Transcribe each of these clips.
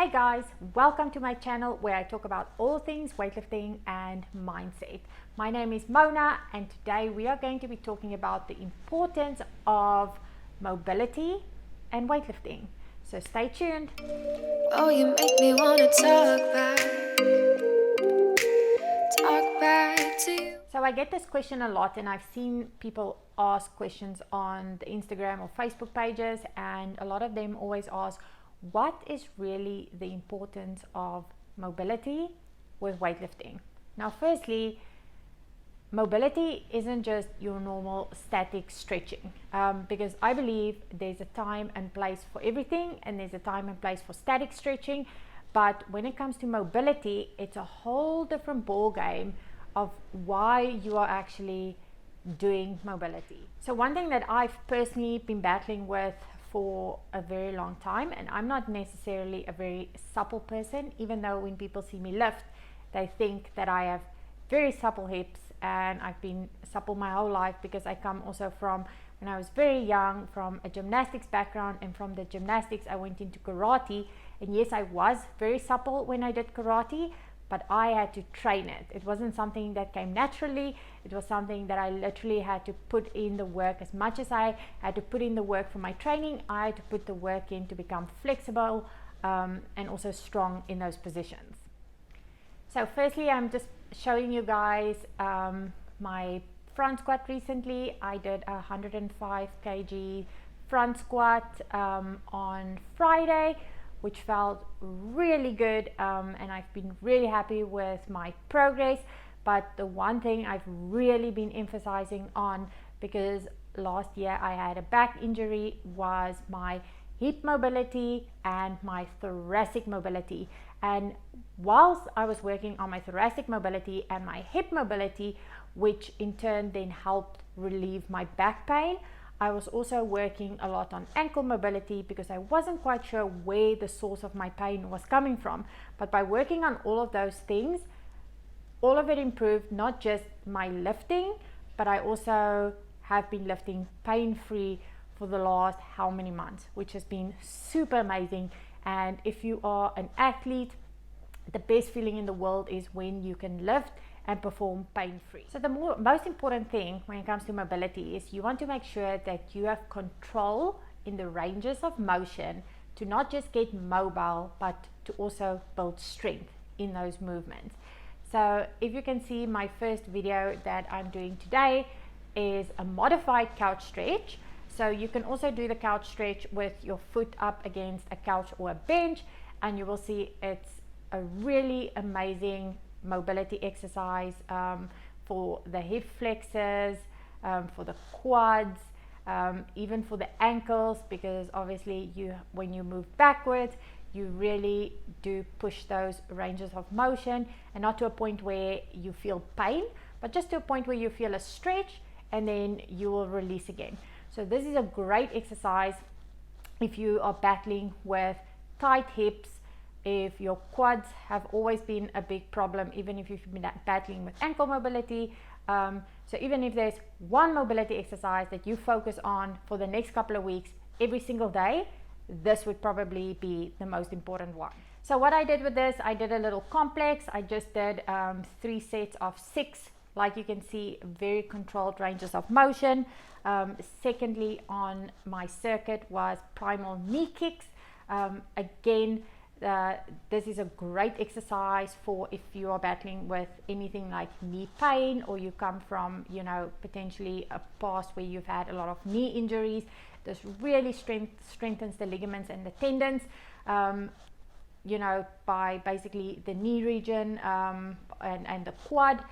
Hey guys, welcome to my channel where I talk about all things weightlifting and mindset. My name is Mona and today we are going to be talking about the importance of mobility and weightlifting. So stay tuned. Oh, you make me want to talk back to you. So I get this question a lot and I've seen people ask questions on the Instagram or Facebook pages, and a lot of them always ask, what is really the importance of mobility with weightlifting? Now, firstly, mobility isn't just your normal static stretching, because I believe there's a time and place for everything, and there's a time and place for static stretching. But when it comes to mobility, it's a whole different ball game of why you are actually doing mobility. So one thing that I've personally been battling with for a very long time, and I'm not necessarily a very supple person, even though when people see me lift, they think that I have very supple hips, and I've been supple my whole life because I come also from, when I was very young, from a gymnastics background, and from the gymnastics I went into karate. And yes, I was very supple when I did karate, but I had to train it. It wasn't something that came naturally. It was something that I literally had to put in the work. As much as I had to put in the work for my training, I had to put the work in to become flexible and also strong in those positions. So firstly, I'm just showing you guys my front squat recently. I did a 105 kg front squat on Friday, which felt really good, and I've been really happy with my progress. But the one thing I've really been emphasizing on, because last year I had a back injury, was my hip mobility and my thoracic mobility. And whilst I was working on my thoracic mobility and my hip mobility, which in turn then helped relieve my back pain, I was also working a lot on ankle mobility because I wasn't quite sure where the source of my pain was coming from. But by working on all of those things, all of it improved not just my lifting, but I also have been lifting pain-free for the last how many months, which has been super amazing. And if you are an athlete, the best feeling in the world is when you can lift and perform pain-free. So the most important thing when it comes to mobility is you want to make sure that you have control in the ranges of motion to not just get mobile, but to also build strength in those movements. So if you can see, my first video that I'm doing today is a modified couch stretch. So you can also do the couch stretch with your foot up against a couch or a bench, and you will see it's a really amazing mobility exercise for the hip flexors, for the quads, even for the ankles, because obviously when you move backwards, you really do push those ranges of motion, and not to a point where you feel pain, but just to a point where you feel a stretch and then you will release again. So this is a great exercise if you are battling with tight hips, if your quads have always been a big problem, even if you've been battling with ankle mobility. So even if there's one mobility exercise that you focus on for the next couple of weeks, every single day, this would probably be the most important one. So what I did with this, I did a little complex. I just did 3 sets of 6. Like you can see, very controlled ranges of motion. Secondly, on my circuit was primal knee kicks. Again, this is a great exercise for if you are battling with anything like knee pain, or you come from, potentially a past where you've had a lot of knee injuries. This really strengthens the ligaments and the tendons, by basically the knee region and the quad.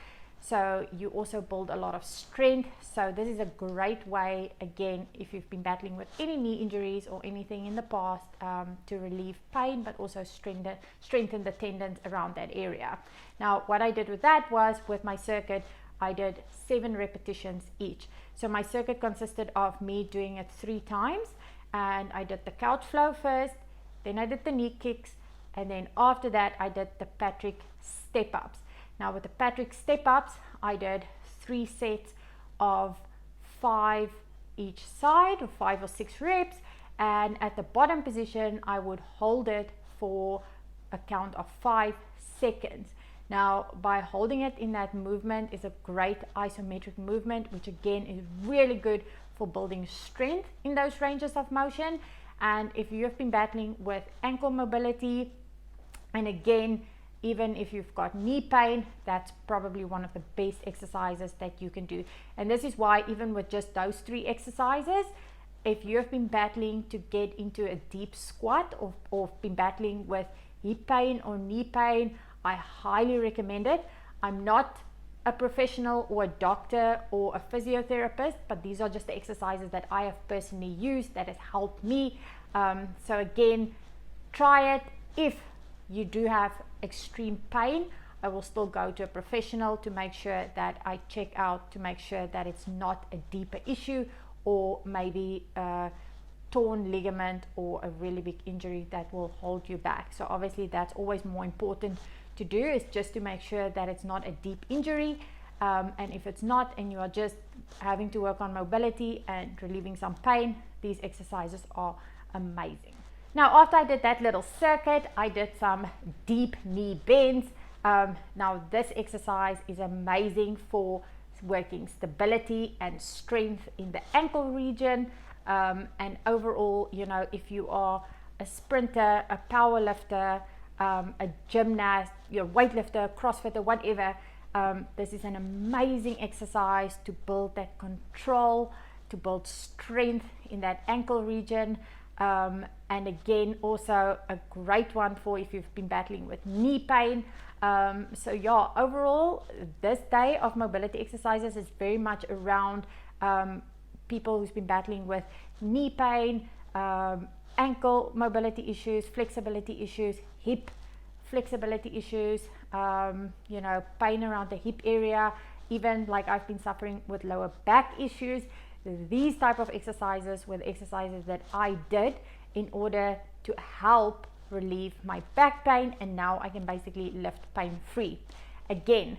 So you also build a lot of strength. So this is a great way, again, if you've been battling with any knee injuries or anything in the past, to relieve pain, but also strengthen the tendons around that area. Now, what I did with that was, with my circuit, I did 7 repetitions each. So my circuit consisted of me doing it 3 times, and I did the couch flow first, then I did the knee kicks, and then after that I did the Patrick step ups. Now with the Patrick step ups, I did 3 sets of 5 each side, or 5 or 6 reps, and at the bottom position I would hold it for a count of 5 seconds. Now, by holding it in that movement is a great isometric movement, which again is really good for building strength in those ranges of motion. And if you have been battling with ankle mobility, and again, even if you've got knee pain, that's probably one of the best exercises that you can do. And this is why even with just those 3 exercises, if you have been battling to get into a deep squat or been battling with hip pain or knee pain, I highly recommend it. I'm not a professional or a doctor or a physiotherapist, but these are just the exercises that I have personally used that has helped me. So again, try it. If you do have extreme pain, I will still go to a professional to make sure that I check out to make sure that it's not a deeper issue, or maybe a torn ligament or a really big injury that will hold you back. So obviously that's always more important to do, is just to make sure that it's not a deep injury. And if it's not, and you are just having to work on mobility and relieving some pain, these exercises are amazing. Now, after I did that little circuit, I did some deep knee bends. Now this exercise is amazing for working stability and strength in the ankle region, and overall, you know, if you are a sprinter, a power lifter, a gymnast, you're a weightlifter, CrossFitter, whatever, this is an amazing exercise to build that control, to build strength in that ankle region. And again, also a great one for if you've been battling with knee pain. So yeah, overall, this day of mobility exercises is very much around people who's been battling with knee pain, ankle mobility issues, flexibility issues, hip flexibility issues, you know, pain around the hip area, even like I've been suffering with lower back issues. These type of exercises were the exercises that I did in order to help relieve my back pain, and now I can basically lift pain free. Again,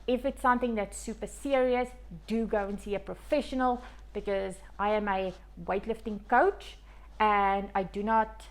if it's something that's super serious, do go and see a professional, because I am a weightlifting coach and I do not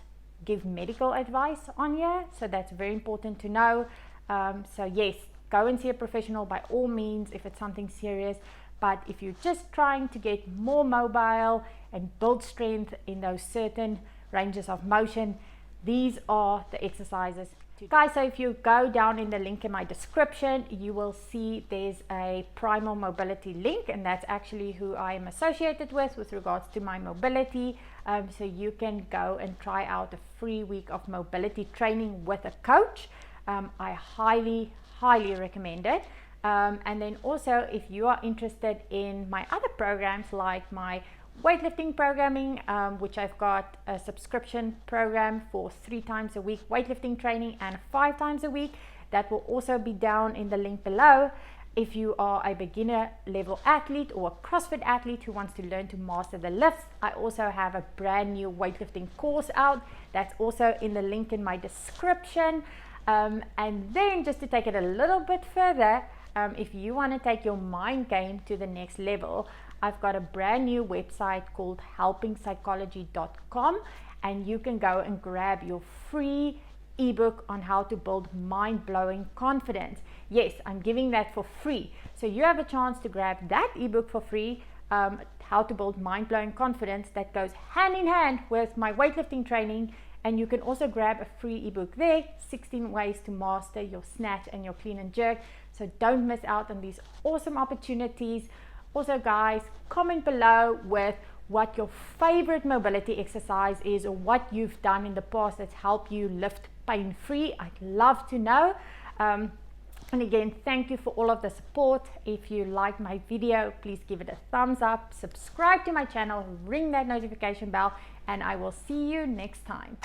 give medical advice on here, so that's very important to know. So yes, go and see a professional by all means if it's something serious. But if you're just trying to get more mobile and build strength in those certain ranges of motion, these are the exercises to do. Guys, so if you go down in the link in my description, you will see there's a Primal Mobility link, and that's actually who I am associated with regards to my mobility. So you can go and try out a free week of mobility training with a coach. I highly recommend it. And then also, if you are interested in my other programs like my weightlifting programming, which I've got a subscription program for 3 times a week weightlifting training and 5 times a week, that will also be down in the link below. If you are a beginner level athlete or a CrossFit athlete who wants to learn to master the lifts, I also have a brand new weightlifting course out. That's also in the link in my description. And then just to take it a little bit further, if you want to take your mind game to the next level, I've got a brand new website called helpingpsychology.com, and you can go and grab your free ebook on how to build mind-blowing confidence. Yes, I'm giving that for free. So you have a chance to grab that ebook for free, how to build mind-blowing confidence, that goes hand in hand with my weightlifting training. And you can also grab a free ebook there, 16 ways to master your snatch and your clean and jerk. So don't miss out on these awesome opportunities. Also guys, comment below with what your favorite mobility exercise is, or what you've done in the past that's helped you lift pain free. I'd love to know. And again, thank you for all of the support. If you like my video, please give it a thumbs up, subscribe to my channel, ring that notification bell, and I will see you next time.